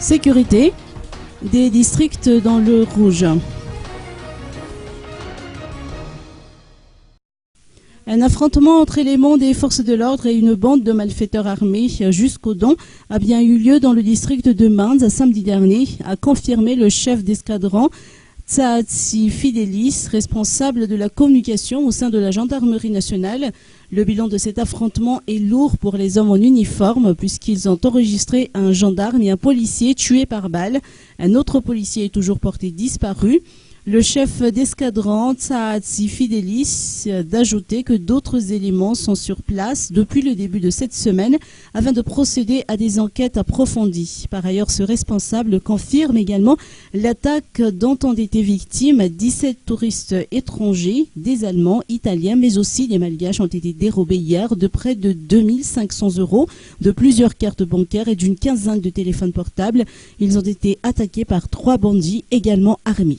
sécurité des districts dans le rouge. Un affrontement entre éléments des forces de l'ordre et une bande de malfaiteurs armés jusqu'aux dents a bien eu lieu dans le district de Mainz samedi dernier, a confirmé le chef d'escadron Tsaatsi Fidelis, responsable de la communication au sein de la gendarmerie nationale. Le bilan de cet affrontement est lourd pour les hommes en uniforme puisqu'ils ont enregistré un gendarme et un policier tués par balle. Un autre policier est toujours porté disparu. Le chef d'escadron Tsaatsi Fidelis d'ajouter que d'autres éléments sont sur place depuis le début de cette semaine afin de procéder à des enquêtes approfondies. Par ailleurs, ce responsable confirme également l'attaque dont ont été victimes 17 touristes étrangers, des Allemands, Italiens, mais aussi des Malgaches ont été dérobés hier de près de 2500 €, de plusieurs cartes bancaires et d'une quinzaine de téléphones portables. Ils ont été attaqués par 3 bandits également armés.